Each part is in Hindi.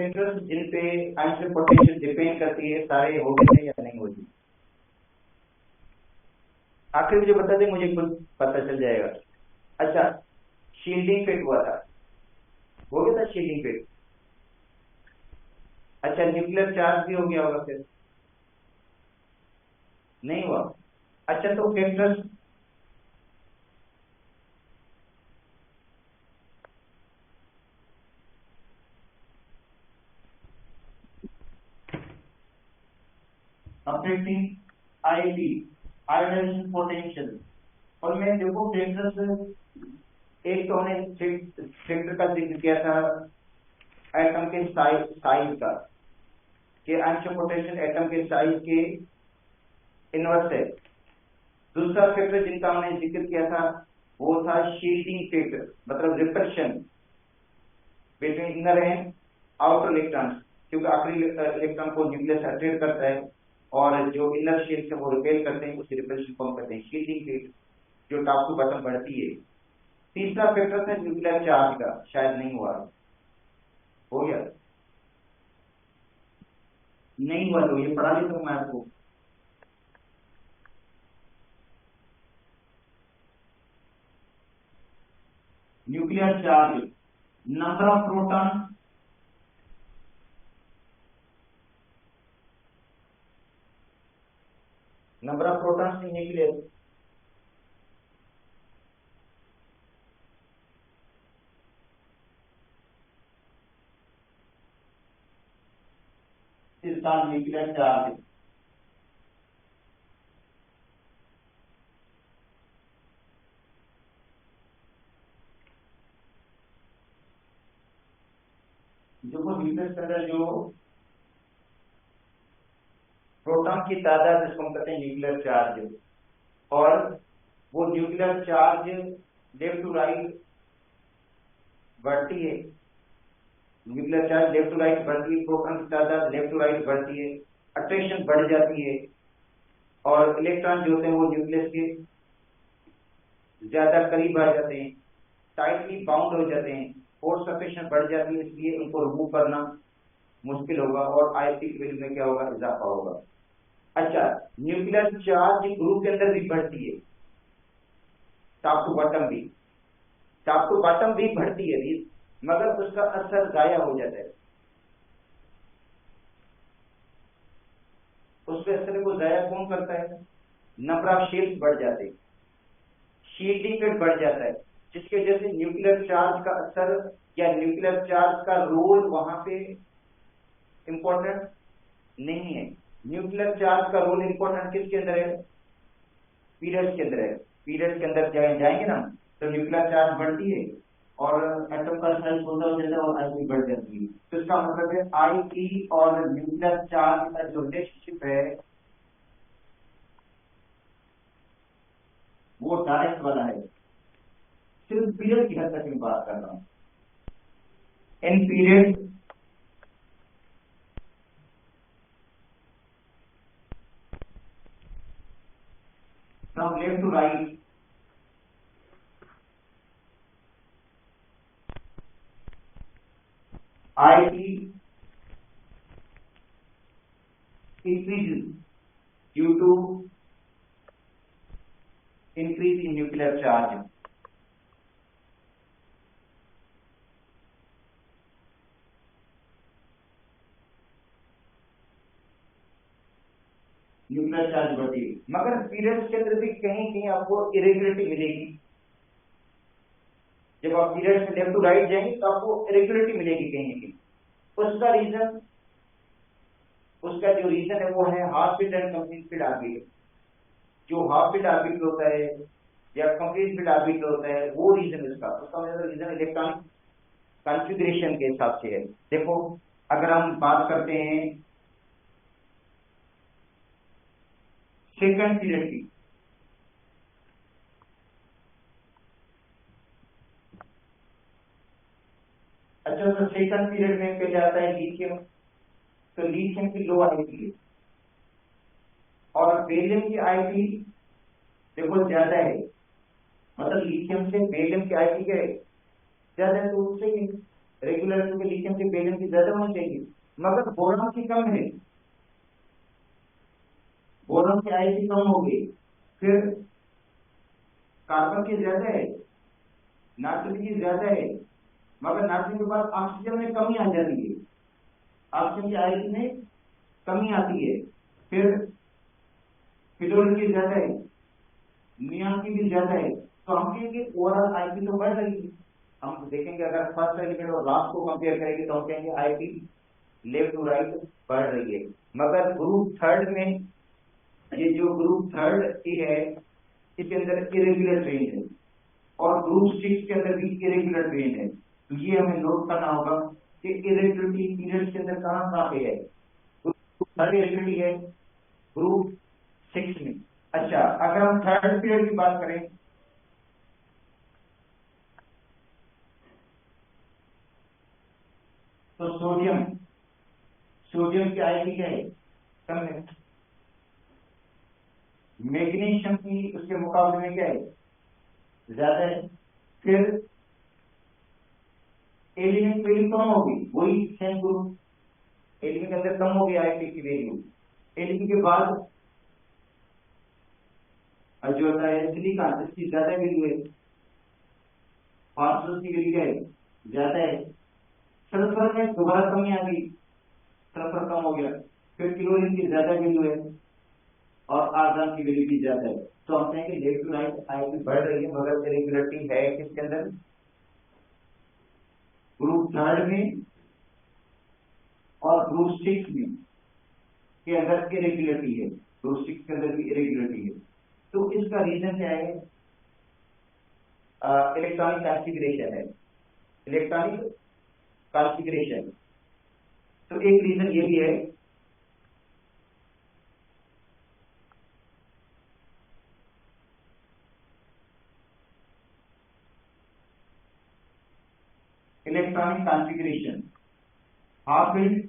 फैक्टर्स जिन पे आइंस्टीन पोटेंशियल डिपेंड करती है सारे हो गए या नहीं होती? आखिर मुझे बता दे, मुझे खुद पता चल जाएगा। अच्छा, शील्डिंग फिट हुआ था, हो गया था शील्डिंग फिट। अच्छा, न्यूक्लियर चार्ज भी हो गया होगा फिर? नहीं हुआ। अच्छा, तो factors affecting IP, ionization potential, और मैं देखो फैक्टर्स, एक तो हमने फैक्टर का जिक्र किया था एटम के साइज का, कि आइंस्टीन पोटेंशियल एटम के साइज के इनवर्स है। दूसरा फैक्टर जिनका हमने जिक्र किया था वो था शील्डिंग फैक्टर, मतलब repulsion between inner and outer electron, क्योंकि आखिरी इलेक्ट्रॉन को न्यूक्लियस अट्रैक्ट करता है और जो इनर शेल से वो रिपेल करते हैं, उसी रिपल्शन को हम कहते हैं शील्डिंग फैक्टर, जो टॉप टू बॉटम बढ़ती है। तीसरा फैक्टर था न्यूक्लियर चार्ज का, शायद नहीं हुआ, हो गया? नहीं हुआ, तो ये पढ़ा लेता हूं मैं आपको। Nuclear charge, number of proton, number of protons in nucleus, इसका न्यूक्लियर चार्ज। जो वो न्यूक्लियस के अंदर जो प्रोटॉन की तादाद, जिसको हम कहते हैं न्यूक्लियर चार्ज, और वो nuclear charge left to right बढ़ती है, nuclear charge left to right बढ़ती है, प्रोटॉन की तादाद लेफ्ट टू राइट बढ़ती है, अट्रैक्शन बढ़ जाती है, और इलेक्ट्रॉन जो होते हैं वो न्यूक्लियस के ज्यादा करीब आ जाते हैं, टाइटली बाउंड हो जाते हैं, फोर्स सफिशिएंट बढ़ जाती है, इसलिए उनको रिमूव करना मुश्किल होगा और आईपी की वैल्यू में क्या होगा, इजाफा होगा। अच्छा, न्यूक्लियर चार्ज ग्रुप के अंदर भी बढ़ती है, टॉप टू बॉटम भी, टॉप टू बॉटम भी बढ़ती है, मगर उसका असर गायब हो जाता है, उसके असर को जाया कौन करता है? नंबर ऑफ शेल्स बढ़ जाते हैं, शील्डिंग रेट बढ़ जाता है, जिसकी वजह से न्यूक्लियर चार्ज का असर या न्यूक्लियर चार्ज का रोल वहां पे इंपॉर्टेंट नहीं है। न्यूक्लियर चार्ज का रोल इंपॉर्टेंट किसके अंदर है? पीरियड्स के अंदर है। पीरियड्स के अंदर जाएंगे ना तो न्यूक्लियर चार्ज बढ़ती है और एटम का साइज छोटा हो जाता है और आईपी बढ़ जाती है। तो इसका मतलब है आईपी और न्यूक्लियर चार्ज का जो रिलेशनशिप है वो डायरेक्ट वाला है। सिर्फ पीरियड की हद तक मैं बात कर रहा हूं। In period from left to right, IP increases due to increase in nuclear charge. Nuclear charge बढ़ती है, मगर पीरियड्स के अंदर भी कहीं कहीं आपको इरेगुलरिटी मिलेगी। जब आप पीरियड्स में लेफ्ट टू राइट जाएंगे तो आपको इरेगुलरिटी मिलेगी कहीं ना कहीं। उसका जो रीजन है वो है half field and complete field orbit. जो हाफ फील्ड आर्बिट होता है या कंप्लीट फील्ड आर्बिट होता है वो रीजन उसका मतलब रीजन इलेक्ट्रॉनिक कॉन्फ़िगरेशन के हिसाब से है। देखो, अगर हम बात करते हैं सेकंड पीरियड की, अच्छा तो सेकंड पीरियड में पहले आता है लिथियम, तो लिथियम की लो आईपी है और बेरियम की आईपी देखो ज्यादा है, मतलब लिथियम से बेरियम की आईपी क्या है, ज्यादा है, तो उससे रेगुलर क्योंकि लिथियम की बेरियम की ज्यादा होनी चाहिए, मगर बोरॉन की कम है, बोरॉन की आईपी कम होगी। फिर कार्बन की ज्यादा है, नाइट्रोजन की ज्यादा है, मगर नाइट्रोजन के बाद ऑक्सीजन में कमी आ जाती है, ऑक्सीजन की आईपी में कमी आती है। फिर हाइड्रोजन की ज्यादा है, नियॉन की भी ज्यादा है, तो हम कहेंगे ओवरऑल आईपी तो बढ़ रही है। हम देखेंगे अगर फर्स्ट एलिमेंट और लास्ट को कंपेयर करेंगे तो हम कहेंगे आईपी लेफ्ट टू राइट बढ़ रही है। मगर ग्रुप थर्ड में, ये जो ग्रुप थर्ड की है इसके अंदर इरेगुलर ट्रेन है, और ग्रुप सिक्स के अंदर भी इरेगुलर ट्रेन है। तो ये हमें नोट करना होगा कि इरेगुलरिटी पीरियड के अंदर कहाँ कहाँ पे है। ग्रुप थर्ड इरेगुलरिटी है ग्रुप सिक्स में। अच्छा, अगर हम थर्ड पीरियड की बात करें तो सोडियम, सोडियम की आईपी क्या है, कम है। मैग्नीशियम की उसके मुकाबले में क्या है, ज्यादा है। फिर एलिमेंट वैल्यू कम होगी, वही सेम ग्रुप, एलिमेंट के अंदर कम होगी आईपी की वैल्यू। एलिमेंट के बाद जो होता है सिलिकॉन, इसकी ज्यादा वैल्यू है, फास्फोरस की वैल्यू क्या है, ज्यादा है। सल्फर में दोबारा कमी आ गई, सल्फर कम हो गया। फिर क्लोरीन की ज्यादा वैल्यू है और आर्गन की वैल्यू भी ज्यादा है। तो हम कहेंगे लेफ्ट टू राइट आईपी बढ़ रही है, मगर इरेगुलरिटी है किसके अंदर, ग्रुप थर्ड में और ग्रुप सिक्स में के अंदर इरेगुलरिटी है, ग्रुप सिक्स के अंदर भी इरेगुलरिटी है। तो इसका रीजन क्या है, इलेक्ट्रॉनिक कॉन्फ़िगरेशन है, इलेक्ट्रॉनिक कॉन्फ़िगरेशन। तो एक रीजन ये भी है। इलेक्ट्रॉनिक कॉन्फ़िगरेशन, हाफ फील्ड,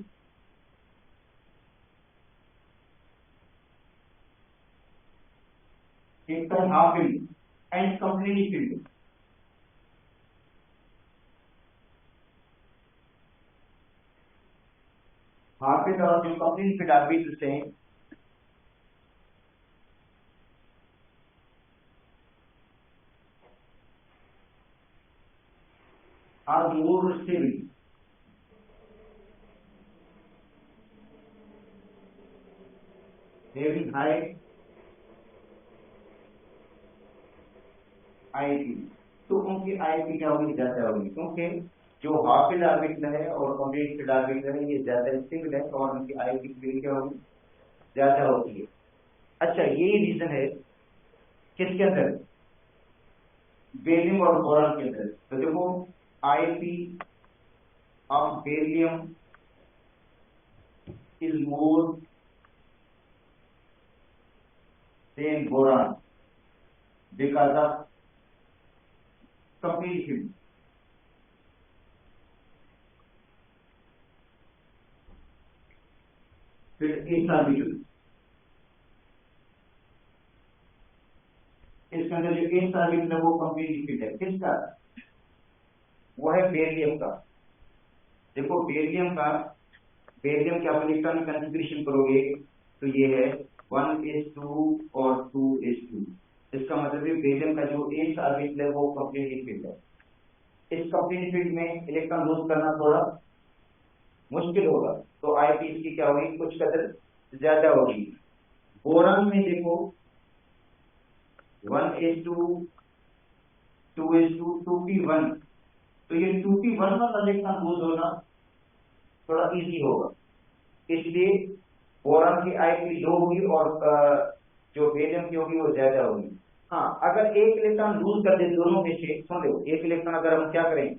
एक तो half field and complete field. Half field और जो कंप्लीट फील्ड आप भी से हैं, are more stable, having high IP. तो उनकी आईपी क्या होगी, ज्यादा होगी, क्योंकि जो हाफ फील्ड ऑर्बिटल है और कंप्लीट फील्ड ऑर्बिटल है ये ज्यादा स्टेबल है, और उनकी आईपी की वैल्यू क्या होगी, ज्यादा होती है। अच्छा, यही रीजन है किसके अंदर, बेरियम और बोरॉन के अंदर। तो देखो IP of barium is more than boron because of complete field. फिर एस ऑर्बिटल, इसके अंदर जो एस ऑर्बिटल है वो कंप्लीट फिट है, किसका, वो है बेरिलियम का। देखो बेरिलियम का, बेरिलियम के आप इलेक्ट्रॉनिक कॉन्फ़िगरेशन करोगे तो ये है 1s2 और 2s2। इसका मतलब है बेरिलियम का जो एस ऑर्बिटल है वो कंप्लीट फिट है। इस कंप्लीट फिट में इलेक्ट्रॉन लूज करना थोड़ा मुश्किल होगा, तो आईपी इसकी क्या होगी, कुछ कदर ज्यादा होगी। बोरॉन में देखो 1s2 2s2 2p1, तो ये 2p1 वाला इलेक्ट्रॉन लूज होना थोड़ा इजी होगा, इसलिए बोरॉन की आईपी लो होगी और जो बेरियम की होगी वो ज्यादा होगी। हाँ, अगर एक इलेक्ट्रॉन लूज कर दे दोनों में से, सुन लो, एक इलेक्ट्रॉन अगर हम क्या करें,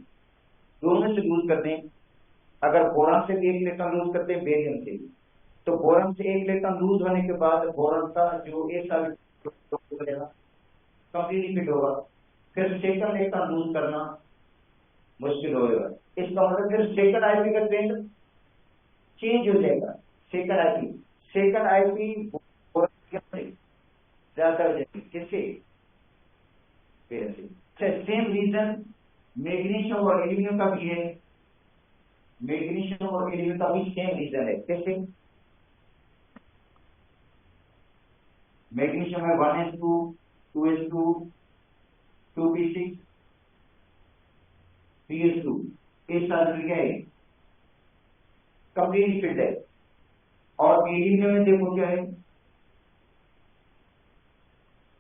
दोनों से लूज कर दें, अगर बोरॉन से भी एक इलेक्ट्रॉन लूज करते हैं बेरियम से, तो बोरॉन से एक इलेक्ट्रॉन लूज होने के बाद बोरॉन का जो एक कंप्लीट फिट होगा, फिर सेकंड इलेक्ट्रॉन लूज करना मुश्किल होगा। इसका मतलब फिर सेकंड आईपी का ट्रेंड चेंज हो जाएगा। सेकंड आईपी ज्यादा हो जाएगी, किससे, सेम रीजन मैग्नीशियम और एल्यूमिनियम का भी है। मैग्नीशियम और एल्यूमिनियम का भी सेम रीजन है। कैसे? मैग्नीशियम है 1s2 2s2 2p6 3s2, इस साथ क्या है, कंप्लीट फिट है। और एल्यूमिनियम में देखो क्या है,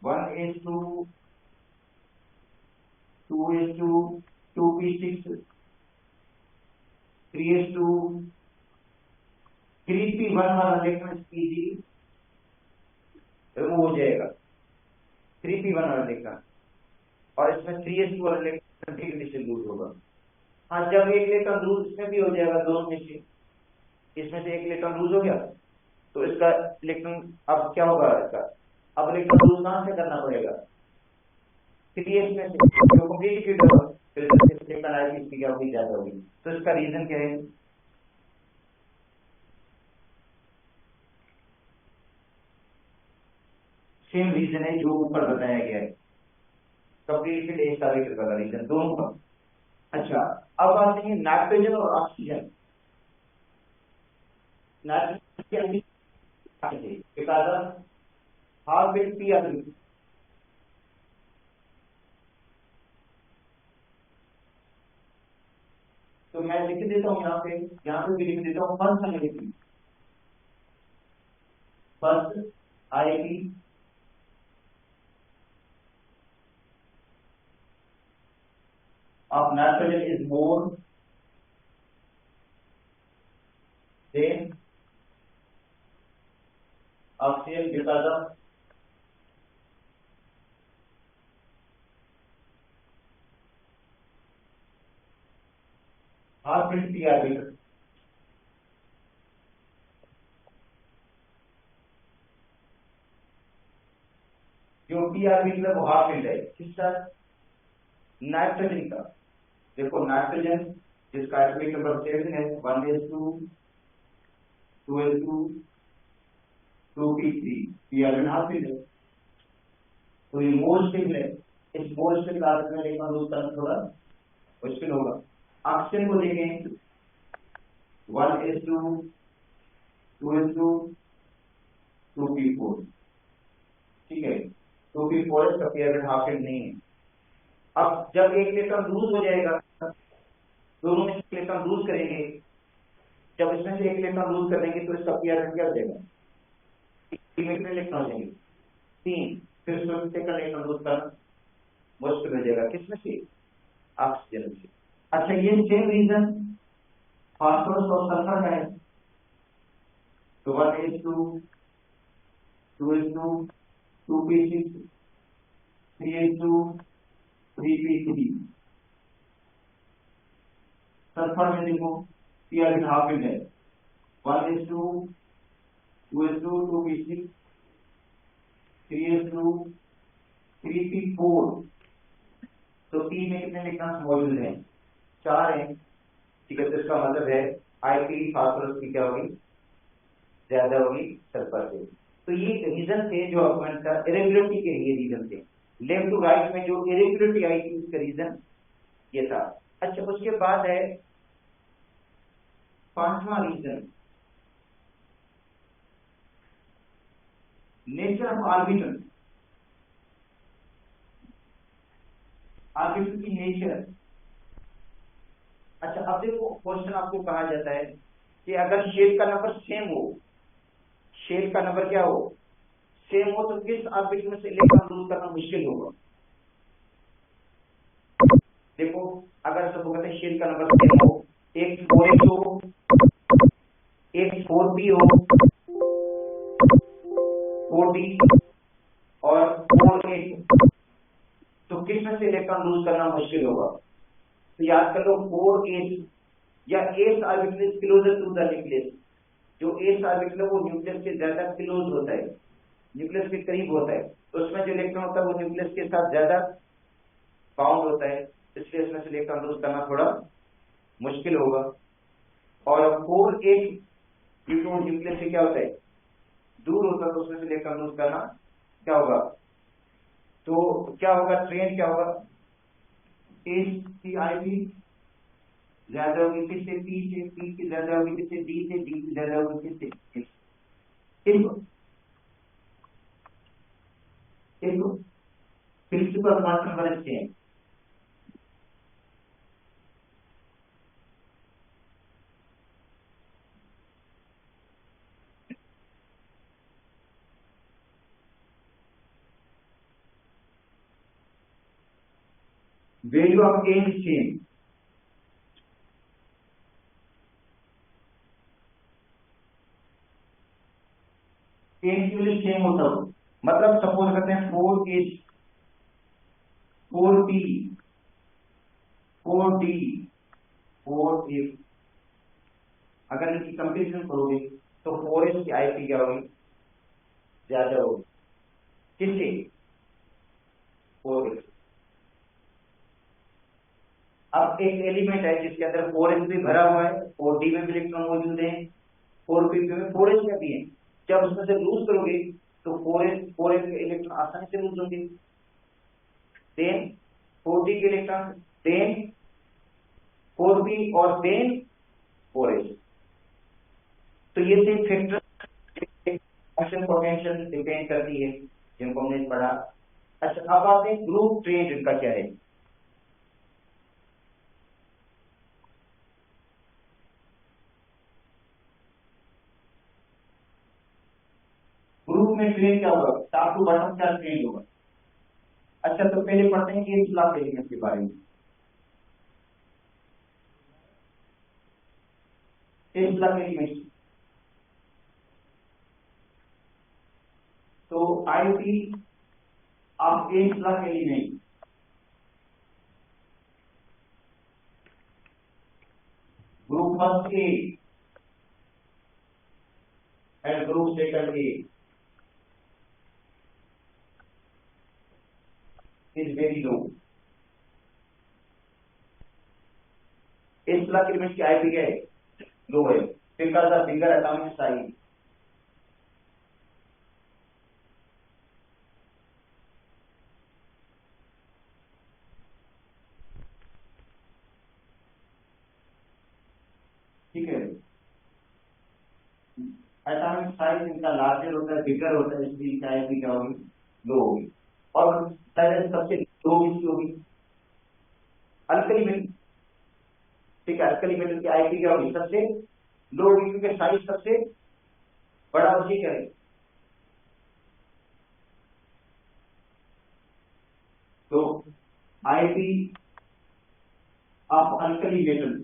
1s2 2s2 2p6 3s2 3p1 वाला इलेक्ट्रॉन इजीली रिमूव हो जाएगा, 3p1 वाला इलेक्ट्रॉन, और इसमें 3s2 वाला इलेक्ट्रॉन ठीक डिस्ट्रीब्यूट होगा। हाँ, जब एक इलेक्ट्रॉन लूज इसमें भी हो जाएगा, दोनों में से इसमें से एक इलेक्ट्रॉन लूज हो गया, तो इसका इलेक्ट्रॉन अब क्या होगा, इसका अब इलेक्ट्रॉन लूज कहां से करना पड़ेगा, 3s में से, जो कंप्लीट फिट होगा, फिर इलेक्ट्रॉन आएगी, इसकी क्या होगी, ज्यादा होगी। तो इसका रीजन क्या है, सेम रीजन है जो ऊपर बताया गया है, कंप्लीट फिट एक सारे वाला रीजन दोनों का। अच्छा, अब आते हैं नाइट्रोजन और oxygen. Nitrogen half bit P R, तो मैं लिख देता हूँ यहाँ पे भी लिख देता हूँ, फर्स्ट आएगी, फर्स्ट आएगी of nitrogen is more than oxygen because of half filled p orbital। जो p orbital है वो हाफ फिल्ड है, किसका, नाइट्रोजन का। देखो नाइट्रोजन जिसका एटॉमिक नंबर 7 है, 1s2 2s2 2p3, p orbital half filled है, तो ये मोस्ट फिल्ड है। इस मोस्ट फिल्ड आदत में इलेक्ट्रॉन लूज करना थोड़ा मुश्किल होगा। ऑक्सीजन को देखें, 1s2 2s2 2p4, ठीक है, 2p4 इसका p orbital हाफ फिल्ड नहीं है। अब जब एक इलेक्ट्रॉन लूज हो जाएगा, दोनों में इलेक्ट्रॉन लूज करेंगे, जब इसमें से एक इलेक्ट्रॉन लूज कर देंगे तो इसका पी ऑर्बिटल क्या हो जाएगा, कितने इलेक्ट्रॉन हो जाएंगे, 3, फिर उसमें से इलेक्ट्रॉन लूज करना मुश्किल हो जाएगा, किसमें से, ऑक्सीजन से। अच्छा, ये सेम रीजन फास्फोरस और सल्फर का है, तो 1s2 2s2 2p6 3s2 3p3। Sulphur में देखो पी ऑर्बिटल हाफ फिल्ड है, 1s2 2s2 2p6 3s2 3p4, तो पी में कितने इलेक्ट्रॉन मौजूद हैं, 4 हैं, ठीक है। तो इसका मतलब है आईपी फास्फोरस की क्या होगी, ज्यादा होगी सल्फर से। तो ये रीजन थे जो ऑक्सीजन का इरेगुलरिटी के लिए रीजन थे, लेफ्ट टू राइट में जो इरेगुलरिटी आई थी उसका रीजन ये था। अच्छा, उसके बाद है 5वां reason, nature of orbital, orbital की नेचर। अच्छा, अब देखो क्वेश्चन आपको कहा जाता है कि अगर शेल का नंबर सेम हो, शेल का नंबर क्या हो, सेम हो, तो किस ऑर्बिटल में से इलेक्ट्रॉन लूज करना मुश्किल होगा। देखो अगर सब कहते हैं शेल का नंबर सेम हो, एक 4s हो, एक 4p हो, 4d और 4a, तो किस में से इलेक्ट्रॉन लूज करना मुश्किल होगा। तो याद कर लो 4s या s orbital is closer to the nucleus, जो s ऑर्बिटल है वो न्यूक्लियस के ज्यादा क्लोज होता है, न्यूक्लियस के करीब होता है, तो उसमें जो इलेक्ट्रॉन होता है वो न्यूक्लियस के साथ ज्यादा बाउंड होता है, इसलिए इसमें से इलेक्ट्रॉन लूज करना थोड़ा मुश्किल होगा। और 4a न्यूक्लियस से क्या होता है, दूर होता है, तो उसमें से इलेक्ट्रॉन लूज करना क्या होगा, तो क्या होगा, ट्रेंड क्या होगा, HCIP ज्यादा होगी किससे, पी से, पी की ज्यादा होगी किससे, डी से, डी की ज्यादा होगी किससे, इसको इसको principal quantum number change. Value of a is same, a की वैल्यू सेम होता हो, मतलब सपोज करते हैं 4 एच 4 पी 4 डी 4 ए, अगर इनकी कंपेरिजन करोगे तो 4 एच की आईपी क्या होगी, ज्यादा होगी किससे, 4 एच। अब एक एलिमेंट है जिसके अंदर 4 एच भी भरा हुआ है, 4 डी में भी इलेक्ट्रॉन मौजूद है, 4 पी में 4 एच का भी है, जब उसमें से लूज करोगे तो 4 एच के इलेक्ट्रॉन आसानी से लूज होंगे, देन 4 डी के इलेक्ट्रॉन, देन 4 पी और देन 4 एच। तो ये से फैक्टर एक्शन पोटेंशियल डिपेंड करती है जिनको हमने पढ़ा। अच्छा अब आते हैं ग्रुप ट्रेंड, इनका क्या है। ग्रुप में ट्रेंड क्या होगा, टॉप टू बॉटम क्या ट्रेंड होगा। अच्छा तो पहले पढ़ते हैं कि ब्लॉक एलिमेंट के बारे में। इस ब्लॉक एलिमेंट तो IP of A block element, group first A and group second A is very low. इस ब्लॉक एलिमेंट की आईपी क्या है, लो है, because of bigger atomic size. ठीक है, एटॉमिक साइज इनका लार्जर होता है, बिगर होता है, इसलिए इनकी आईपी क्या होगी, लो होगी। और शायद सबसे लो इसकी होगी अल्कली मेटल। ठीक है, अल्कली मेटल की आईपी क्या होगी, सबसे लो होगी क्योंकि साइज सबसे बड़ा उसी का है। तो IP of alkali metal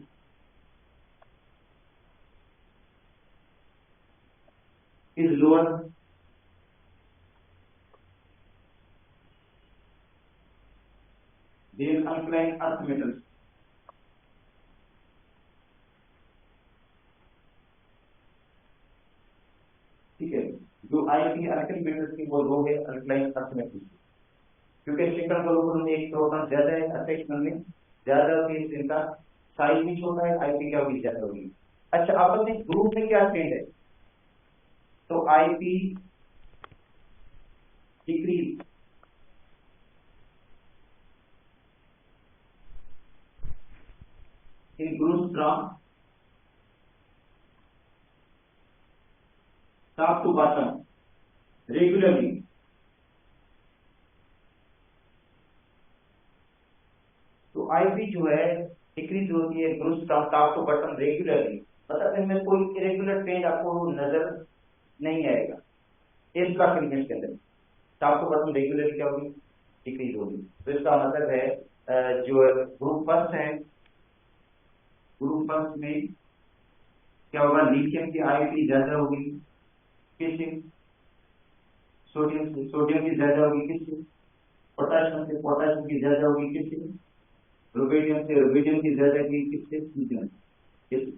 is lower than alkaline earth metals। ठीक है, जो आईपी अल्कली मेटल्स की वो लो है अल्कलाइन अर्थ मेटल्स, क्योंकि सिंगल ग्रुप में एक प्रोटॉन ज्यादा है, अटैचमेंट में ज्यादा होती है, इनका साइज भी छोटा है, आईपी क्या होगी, ज्यादा होगी। अच्छा आप अपने ग्रुप में क्या ट्रेंड है, तो IP decrease in group from top to bottom regularly. तो आईपी जो है डिक्रीज होती है group from top to bottom regularly, मतलब इनमें कोई इरेगुलर ट्रेंड आपको नजर नहीं आएगा। इस ब्लॉक एलिमेंट के अंदर टॉप टू बॉटम रेगुलरली क्या होगी, डिक्रीज होगी। तो इसका मतलब है जो ग्रुप फर्स्ट है, ग्रुप फर्स्ट में क्या होगा, लिथियम की आईपी ज्यादा होगी किससे, सोडियम से, सोडियम की ज्यादा होगी किससे, पोटाशियम से, पोटाशियम की ज्यादा होगी किससे, रुबिडियम से, रुबिडियम की ज्यादा होगी किससे, लिथियम किससे।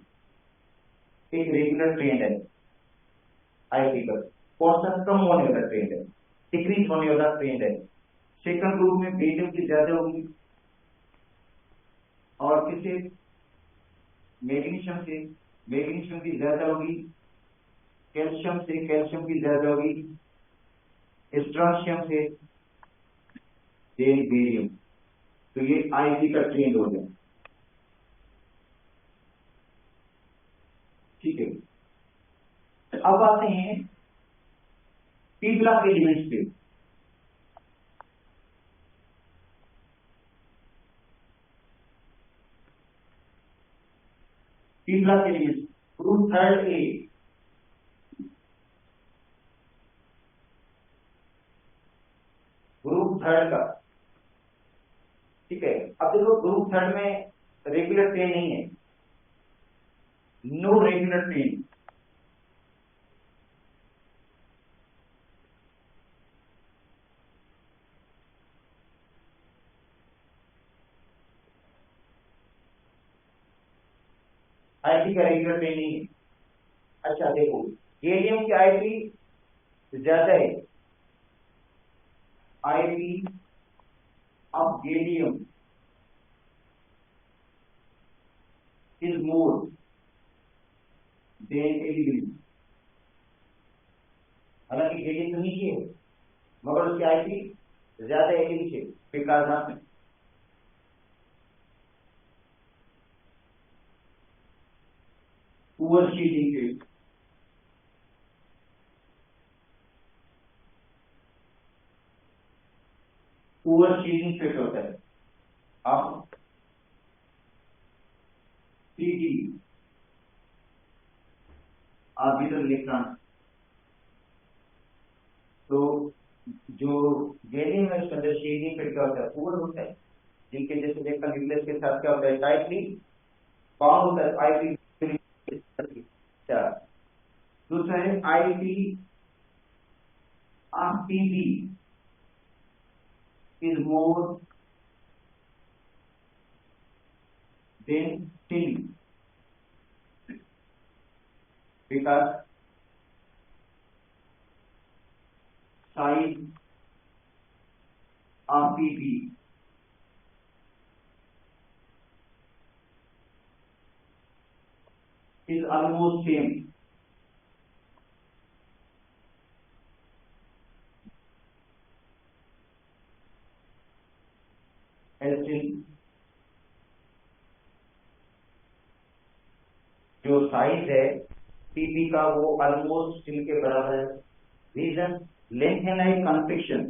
एक रेगुलर ट्रेंड है आईपी का, कौन सा कम होने वाला ट्रेंड है, डिक्रीज होने वाला ट्रेंड है। सेकंड ग्रुप में बेरियम की ज्यादा होगी और किससे, मैग्नीशियम से, मैग्नीशियम की ज्यादा होगी, कैल्शियम से, कैल्शियम की ज्यादा होगी, स्ट्रोंशियम से, बेरियम। तो ये आईपी का ट्रेंड हो गया। अब आते हैं पी ब्लॉक एलिमेंट्स पे। P block elements group third A, group third का, ठीक है। अब देखो ग्रुप थर्ड में रेगुलर ट्रेन नहीं है, नो रेगुलर ट्रेन। आईपी का रेगुलर ट्रेन नहीं है। अच्छा देखो गैलियम की आईपी ज्यादा है, IP of gallium is more then aluminium. हालांकि गैलियम तो नीचे है मगर उसकी आईपी ज्यादा एल्यूमिनियम से, बिकॉज पुअर शील्डिंग के, पुअर शील्डिंग फिट होता है। अब पीटी ऑर्बिटल इलेक्ट्रॉन, तो जो गैलियम है उसके अंदर शील्डिंग फिट क्या होता है, पुअर होता है, जिनके जैसे इलेक्ट्रॉन न्यूक्लियस के साथ क्या होता है, टाइटली बाउंड होता है आईपी। दूसरा है IP of Pb is more than tin because size of PP is almost same as tin। जो साइज है पीपी का वो ऑलमोस्ट स्टील के बराबर है। रीजन लेंथेनाइट कॉन्फिक्शन,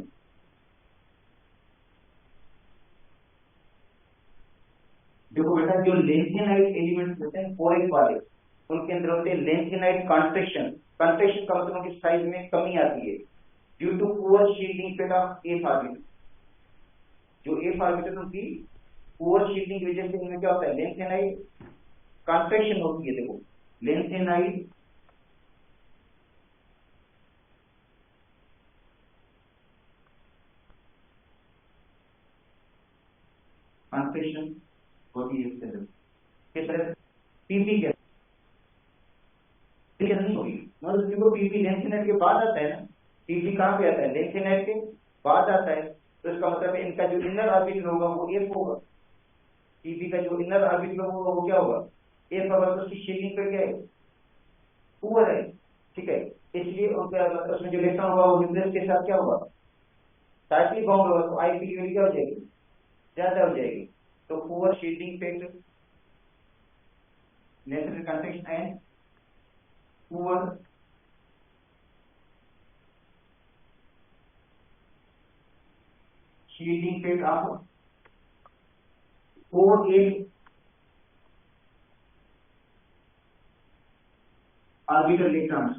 देखो बेटा जो लेंथेनाइट एलिमेंट्स होते हैं पोरेट वाले, उनके अंदर होते हैं लेंथेनाइट कॉन्ट्रैक्शन। कॉन्ट्रैक्शन का मतलब उनकी साइज में कमी आती है ड्यू टू पुअर शील्डिंग पे ऑफ एफ ऑर्बिटल। जो एफ ऑर्बिटल उनकी पुअर शील्डिंग की वजह से इनमें क्या होता है, लेंथेनाइट कॉन्ट्रैक्शन होती है। देखो लेंथेनाइट कॉन्ट्रैक्शन होती है इसके अंदर। किस तरह पीपी के नहीं होगी, मतलब क्योंकि पीपी लेंथेनाइट के बाद आता है ना, पीपी कहाँ पे आता है, लेंथेनाइट के बाद आता है। तो इसका मतलब है इनका जो इनर ऑर्बिटल होगा वो एफ होगा, पीपी का जो इनर ऑर्बिटल होगा वो क्या होगा, एफ होगा। तो उसकी शील्डिंग पे क्या है, पुअर है, ठीक है। इसलिए उसमें जो इलेक्ट्रॉन होगा वो न्यूक्लियस के साथ क्या होगा, टाइटली बाउंड होगा, तो आईपी की वैल्यू क्या हो जाएगी, ज्यादा हो जाएगी। तो poor shielding effect, natural contraction and poor shielding effect of 4-8 orbital electrons.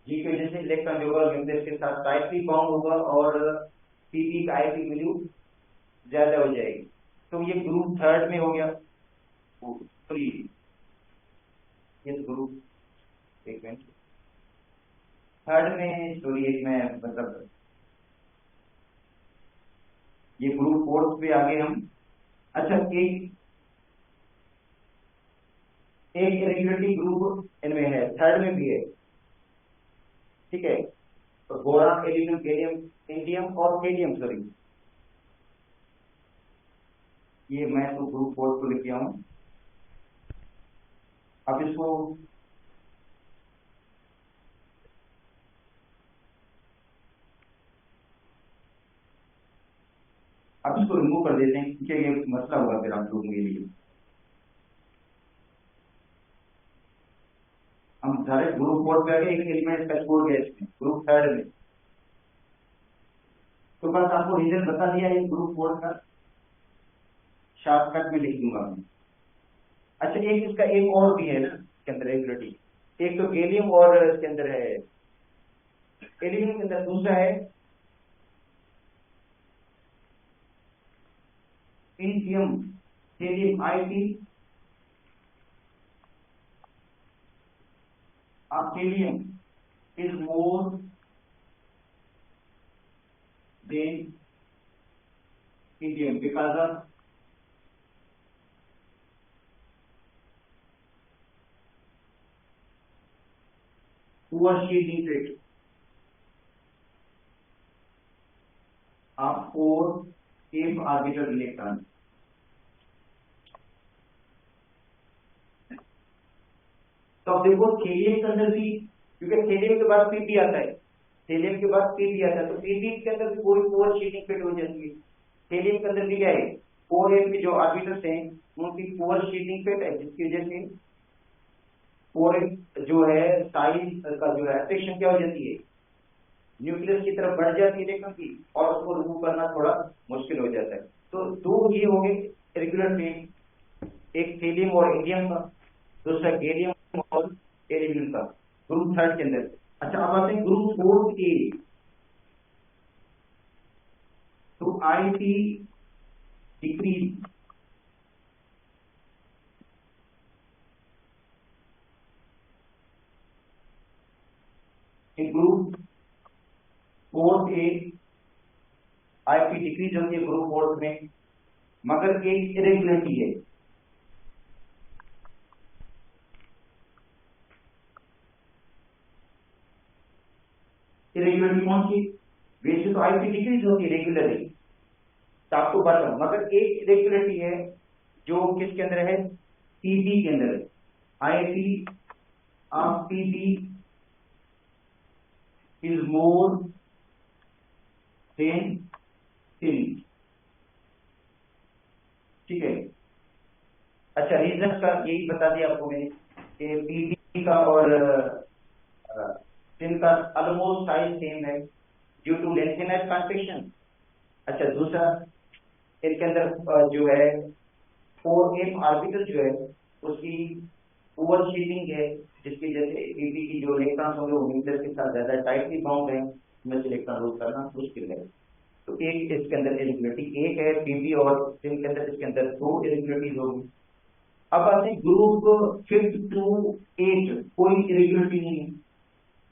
जिसकी वजह से इलेक्ट्रॉन जो होगा न्यूक्लियस के साथ टाइटली बाउंड होगा और पीपी का आईपी वैल्यू ज्यादा हो जाएगी। तो ये ग्रुप थर्ड में हो गया। तो ये ग्रुप एक मिनट, थर्ड में स्टोरी एक में मतलब ये ग्रुप फोर्थ पे आगे हम। अच्छा एक एक इरेगुलरिटी ग्रुप इनमें है, थर्ड में भी है, ठीक है। तो बोरान, एल्यूमिनियम, गैलियम, इंडियम और केडियम, सॉरी ये मैं तो ग्रुप फोर्थ को लिख दिया हूं। अब इसको रिमूव कर देते हैं क्योंकि ये मसला होगा फिर आप लोगों के लिए। ग्रुप 4 पे आगे एक एलिमेंट का छोड़ गया इसमें ग्रुप 3 में, तो बस आपको रीजन बता दिया है ग्रुप 4 का, शॉर्टकट में लिख दूंगा मैं। अच्छा एक इसका एक और भी है ना इसके अंदर रेगुलरिटी, एक तो गैलियम और इसके अंदर है एल्यूमिनियम के अंदर, दूसरा है indium helium IT helium is more than indium because of poor sheathing rate of 4 f orbital electron। तो अब देखो थीलियम के अंदर भी, क्योंकि थीलियम के बाद पीपी आता है, थीलियम के बाद पीपी आता है, तो पीपी के अंदर भी पूरी पोर शीटिंग फिट हो जाती है। थीलियम के अंदर भी क्या है, 4f के जो ऑर्बिटल्स हैं उनकी पोर शीटिंग फिट है, जिसकी वजह से 4f जो है साइज का जो है अट्रैक्शन क्या हो जाती है, न्यूक्लियस की तरफ बढ़ जाती है इलेक्ट्रॉन की, और उसको रिमूव करना थोड़ा मुश्किल हो जाता है। तो दो ये हो गए रेगुलर ट्रेन, एक थीलियम और इंडियम का, दूसरा गैलियम और एल्यूमिनियम का, ग्रुप 3 के अंदर। अच्छा अब आते हैं ग्रुप 4 ए, तो IT decrease in group 4 A, IP decrease होती है ग्रुप 4 में, मगर एक इरेगुलरिटी है। इरेगुलरिटी कौन सी, वैसे तो आईपी डिक्रीज होती है रेगुलरली टॉप टू बॉटम, मगर एक इरेगुलरिटी है जो किसके अंदर है, पीबी के अंदर है। IP of Pb is more than 3, ठीक है। अच्छा रीजन का यही बता दिया आपको मैंने कि पीबी का और जिनका ऑलमोस्ट साइज सेम है ड्यू टू लेंथेनर कॉन्फिगरेशन। अच्छा दूसरा इनके अंदर जो है 4f ऑर्बिटल जो है उसकी ओवर शीटिंग है, जिसकी वजह से पीबी की जो इलेक्ट्रॉन होंगे वो न्यूक्लियस के साथ ज्यादा टाइटली बाउंड है, उसमें से इलेक्ट्रॉन रोल करना मुश्किल है। तो एक इसके अंदर इरेगुलरिटी एक है पीबी, और जिनके अंदर इसके अंदर 2 इरेगुलरिटीज होगी। अब आते हैं ग्रुप 5 to 8, कोई इरेगुलरिटी नहीं है।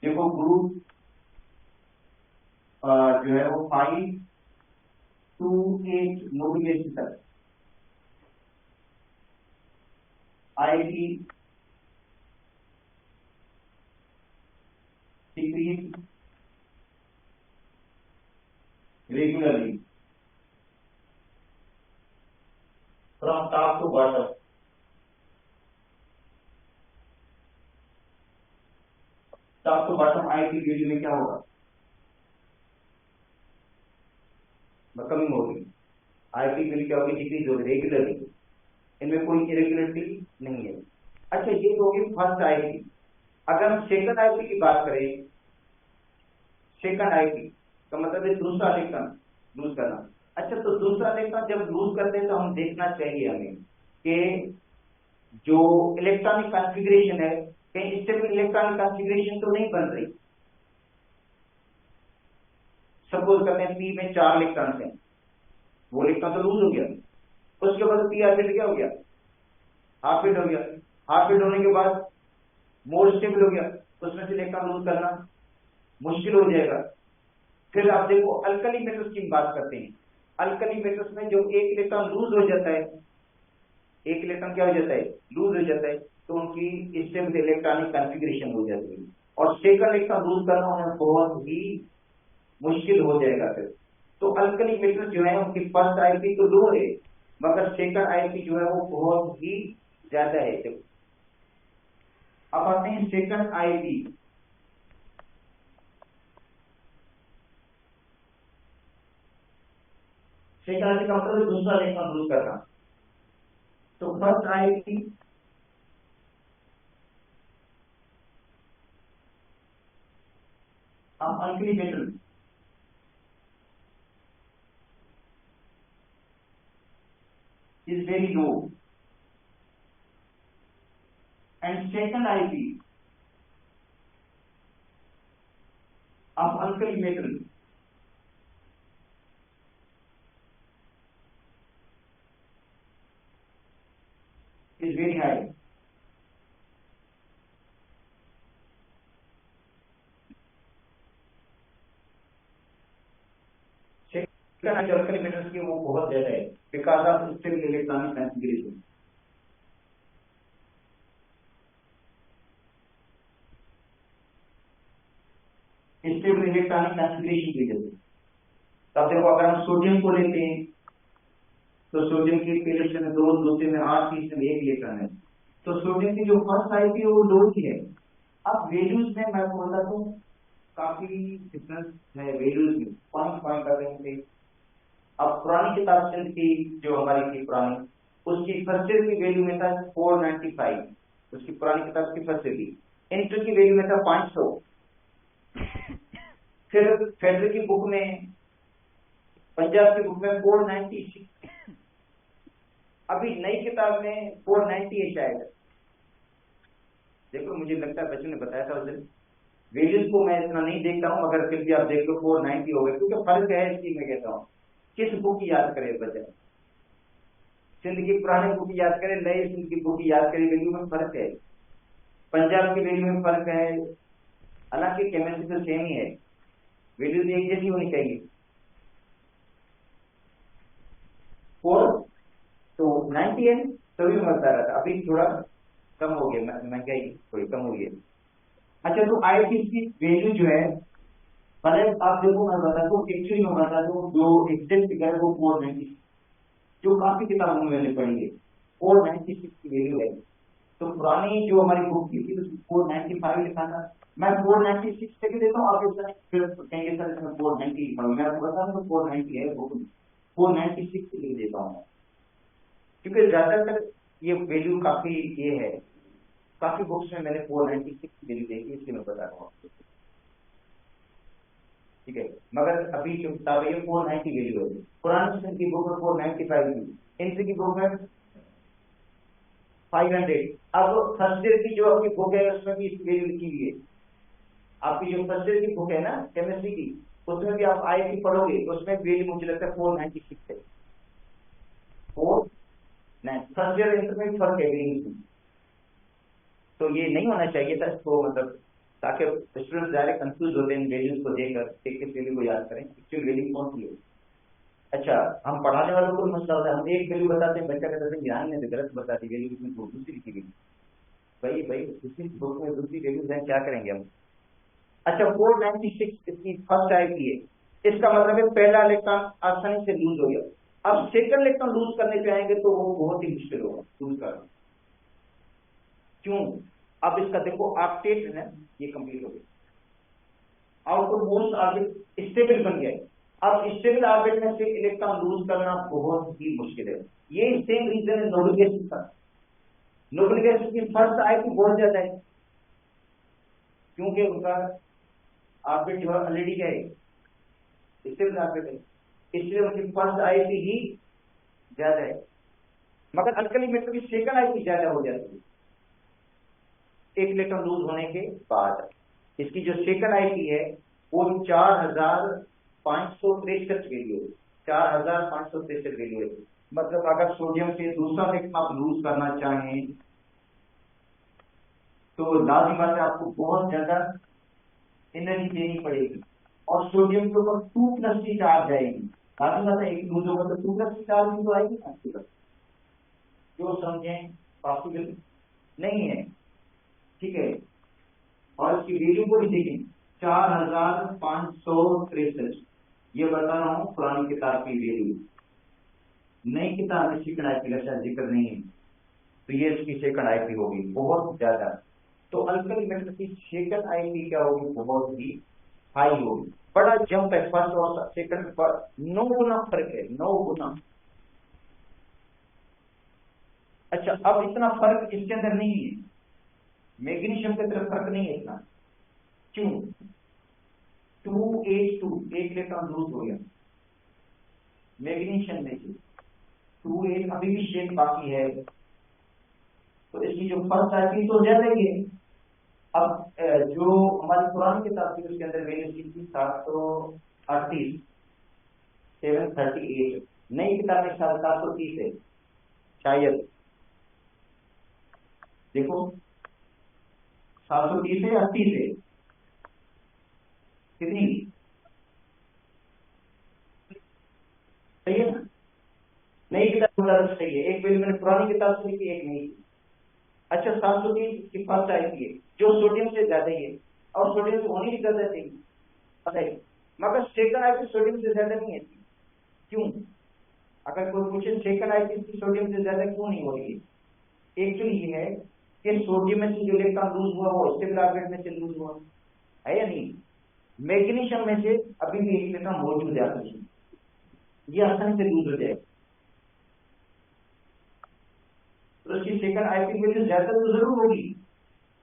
देखो ग्रुप जो है वो 5 to 8 नोटिफिकेशन तक IT decrease regularly from top to bottom. Top to bottom IT value में क्या होगा, कमिंग होगी, आईटी वैल्यू क्या होगी, डिक्रीज होगी रेगुलरली, इनमें कोई इरेगुलरिटी नहीं है। अच्छा ये तो होगी फर्स्ट आईटी। अगर हम सेकंड आईटी की बात करें, सेकंड आईटी का मतलब है दूसरा इलेक्ट्रॉन लूज करना। अच्छा तो दूसरा इलेक्ट्रॉन जब लूज करते हैं तो हम देखना चाहिए हमें कि जो इलेक्ट्रॉनिक कॉन्फ़िगरेशन है कहीं स्टेबल इलेक्ट्रॉनिक कॉन्फ़िगरेशन तो नहीं बन रही। सपोज करते हैं पी में 4 इलेक्ट्रॉन हैं, वो इलेक्ट्रॉन तो लूज हो गया, उसके बाद पी ऑर्बिट क्या हो गया, हाफ बिट हो गया, हाफ बिट होने के बाद मोर स्टेबल हो गया, उसमें से इलेक्ट्रॉन लूज करना मुश्किल हो जाएगा। फिर आप देखो अल्कली मेटल्स की बात करते हैं, अल्कली मेटल्स में जो एक इलेक्ट्रॉन लूज हो जाता है, एक इलेक्ट्रॉन क्या हो जाता है, लूज हो जाता है, तो उनकी स्टेबल इलेक्ट्रॉनिक कॉन्फ़िगरेशन हो जाती है, और सेकंड इलेक्ट्रॉन लूज करना उन्हें बहुत ही मुश्किल हो जाएगा फिर। तो अल्कली मेटल्स जो है उनकी फर्स्ट आईपी तो लो है, मगर सेकंड आईपी जो है वो बहुत ही ज्यादा है। अब आते हैं सेकंड आईपी। सेकंड आईपी का मतलब दूसरा इलेक्ट्रॉन लूज करना। तो first IP of alkali metal is very low, and second IP of alkali metal is very high. Second alkali metals की वो बहुत ज्यादा है because of stable electronic configuration. Stable electronic configuration की वजह से। तब देखो अगर हम सोडियम को लेते हैं तो सोडियम की पहले से में 2, दूसरे में 8, तीसरे में 1 इलेक्ट्रॉन है, तो सोडियम की जो फर्स्ट आईपी है वो लो ही है। अब वैल्यूज में मैं बोलता हूँ काफी डिफरेंस है वैल्यूज में, पॉइंट कर रहे थे। अब पुरानी किताब से थी जो हमारी थी पुरानी, उसकी फर्स्ट ईयर की वैल्यू में था 495, उसकी पुरानी किताब की फर्स्ट ईयर की। इंटर की वैल्यू में था 500। फिर फेडरल की बुक में, पंजाब की बुक में 496, अभी नई किताब में 490 है शायद। देखो मुझे लगता है बच्चों ने बताया था उस दिन, वैल्यूज को मैं इतना नहीं देखता हूँ मगर फिर भी आप देख लो 490 हो गए, क्योंकि फर्क है इसकी। मैं कहता हूँ किस बुक की याद करे बच्चा, सिंध की पुरानी बुक की याद करे, नई सिंध की बुक की याद करे, वैल्यू में फर्क है। पंजाब की वैल्यू में फर्क है, हालांकि केमिस्ट्री तो सेम ही है, वैल्यूज एक जैसी होनी चाहिए। 4 तो 90 है, तभी मैं बता रहा था। अभी थोड़ा कम हो गया, महंगाई थोड़ी कम हो गई है। अच्छा तो आईटी की वैल्यू जो है, पहले आप देखो मैं बता दूं, एक्चुअली मैं बता दूं जो एग्जैक्ट फिगर है वो 496, जो काफी किताबों में मैंने पढ़ी है 496 की वैल्यू है। तो पुरानी जो हमारी बुक की थी उसमें 495 लिखा था, मैं 496 लेके देता हूँ। आप फिर कहेंगे सर इसमें 490 लिखा, मैं आपको बता दूं 490 है बुक में, 496 लिख देता हूँ, क्योंकि ज्यादातर ये वैल्यू काफी ये है, काफी बुक्स में मैंने 496 की वैल्यू देखी, इसलिए मैं बता रहा हूँ। ठीक है, मगर अभी जो किताब है 490 वैल्यू है, पुरानी सेशन की बुक में 495 थी, इनसे की बुक में 500। अब फर्स्ट ईयर की जो आपकी बुक है उसमें भी इसकी वैल्यू लिखी हुई है। आपकी जो फर्स्ट ईयर की बुक है ना केमिस्ट्री की, उसमें भी आप आईटी पढ़ोगे तो उसमें वैल्यू मुझे लगता है 496 है। 4 फर्स्ट ईयर इंटर में फर्क है वैल्यू, तो ये नहीं होना चाहिए था इसको, मतलब ताकि स्टूडेंट डायरेक्ट कंफ्यूज होते हैं वैल्यूज को देखकर, एक वैल्यू को याद करें एक्चुअल वैल्यू कौन सी है। अच्छा, हम पढ़ाने वालों को मसला होता है, हम एक वैल्यू बताते हैं, बच्चा कहते हैं ध्यान में गलत बताती वैल्यू, इसमें दूसरी लिखी गई। भाई दूसरी बुक में दूसरी वैल्यूज हैं, क्या करेंगे हम। अच्छा 496 इसकी फर्स्ट आईपी है, इसका मतलब है पहला इलेक्ट्रॉन आसानी से लूज हो गया। अब सेकंड इलेक्ट्रॉन लूज करने पे आएंगे तो वो बहुत ही मुश्किल होगा लूज करना। क्यों? अब इसका देखो ऑक्टेट है, ये कंप्लीट हो गया, आउटर मोस्ट ऑर्बिट स्टेबल बन गया। अब स्टेबल ऑर्बिट में से इलेक्ट्रॉन लूज करना बहुत ही मुश्किल है। ये सेम रीजन है नोबेल गैसेस का, नोबेल गैसेस की फर्स्ट आईपी बहुत ज्यादा है, क्योंकि उनका ऑर्बिट जो है ऑलरेडी क्या है, स्टेबल ऑर्बिट है, इसलिए उनकी फर्स्ट आईपी ही ज्यादा है। मगर अल्कली मेटल की सेकंड आईपी ज्यादा हो जाती है एक इलेक्ट्रॉन लूज होने के बाद। इसकी जो सेकंड आईपी है वो 4563 वैल्यू है, 4563 वैल्यू है। मतलब अगर सोडियम से दूसरा इलेक्ट्रॉन आप लूज करना चाहें तो लाजिम बात है आपको बहुत ज्यादा एनर्जी देनी पड़ेगी, और सोडियम के ऊपर 2+C चार्ज आएगी। लाजिम बात है एक लूज होगा तो 2+C चार्ज भी तो आएगी ना, जो समझें पॉसिबल नहीं है। ठीक है, और इसकी वैल्यू को भी देखें 4563, ये बता रहा हूं पुरानी किताब की वैल्यू। नई किताब में सेकंड आईपी का शायद जिक्र नहीं है, तो ये इसकी सेकंड आईपी होगी बहुत ज्यादा। तो अल्कली मेटल की सेकंड आईपी क्या होगी, बहुत ही हाई होगी। बड़ा जंप है फर्स्ट और सेकंड पर, 9 गुना फर्क है, 9 गुना। अच्छा, अब इतना फर्क इसके अंदर नहीं है, मैग्नीशियम की तरफ फर्क नहीं है इतना। क्यों? 2H2 एक इलेक्ट्रॉन लूज हो गया मैग्नीशियम में से 2H अभी भी शेप बाकी है, तो इसकी जो फर्स्ट आईपी तो ज्यादा ही है। अब जो हमारी पुरानी किताब थी उसके अंदर वैल्यू थी 738 738, नई किताब में 730 है शायद, देखो 730 है 30 है, कितनी सही है ना? नई किताब ज्यादा सही है, एक वैल्यू मैंने पुरानी किताब से लिखी, एक नई। अच्छा 730 की फर्स्ट आईपी है जो सोडियम से ज्यादा ही है, और सोडियम से होनी भी ज्यादा चाहिए, पता है, मगर सेकंड आईपी सोडियम से ज्यादा नहीं है, क्यों? अगर कोई पूछे सेकंड आईपी सोडियम से ज्यादा क्यों नहीं हो रही है, एक्चुअली ये है कि सोडियम में से जो इलेक्ट्रॉन लूज हुआ वो स्टेबल ऑर्बिट में से लूज हुआ है या नहीं, मैग्नीशियम में से अभी भी एक इलेक्ट्रॉन मौजूद है, ये आसानी से लूज हो जाएगा, तो इसकी सेकंड आईपी वैल्यू ज्यादा तो जरूर होगी,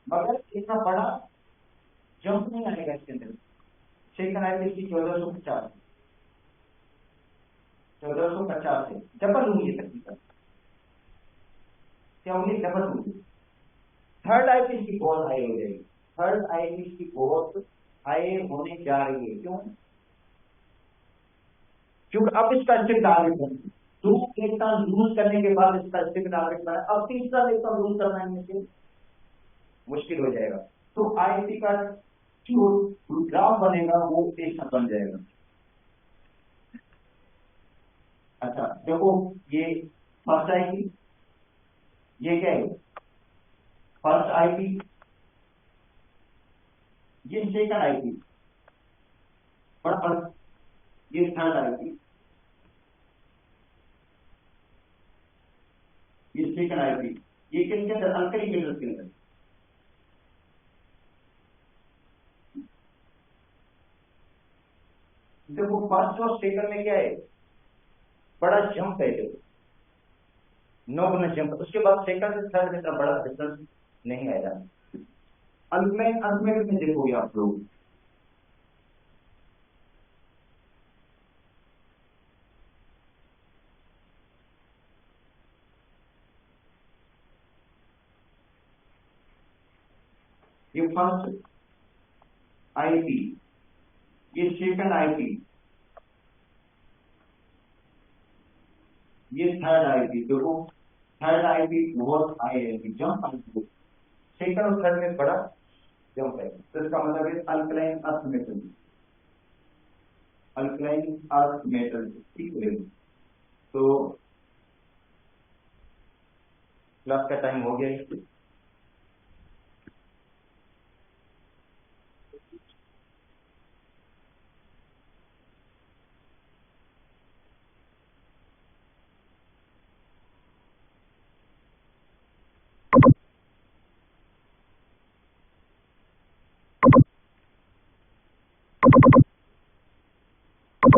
मगर इतना बड़ा जंप नहीं आएगा इसके अंदर। सेकंड आईपी की 1450 है, डबल हुई है तकरीबन, क्या होगी? डबल हुई। थर्ड आईपी की बहुत हाई हो जाएगी, थर्ड आईपी की बहुत हाई होने जा रही है, क्यों? क्योंकि अब इसका स्टेबल ऑर्बिट बना, 2 इलेक्ट्रॉन लूज करने के बाद इसका स्टेबल ऑर्बिट बना, अब तीसरा इलेक्ट्रॉन लूज करना है मुश्किल हो जाएगा, तो आईपी का जो ग्राफ बनेगा वो ऐसा बन जाएगा। अच्छा देखो, ये फर्स्ट आईपी, ये क्या है? फर्स्ट आईपी, ये सेकंड आईपी, और ये थर्ड आईपी, ये सेकंड आईपी, ये किसके अंदर? अल्कली मेटल्स के अंदर। देखो फर्स्ट और सेकंड में क्या है? बड़ा जंप है, देखो 9 गुना जंप, उसके बाद सेकंड से थर्ड में इतना बड़ा डिफरेंस नहीं आएगा। अंत में देखोगे आप लोग, ये फर्स्ट आईपी, ये सेकंड आईपी, ये थर्ड आईपी, देखो थर्ड आईपी बहुत हाई है, जंप आईपी, सेकंड और थर्ड में बड़ा जंप है, तो इसका मतलब है alkaline earth metal, alkaline earth metal, ठीक है। तो क्लास का टाइम हो गया है।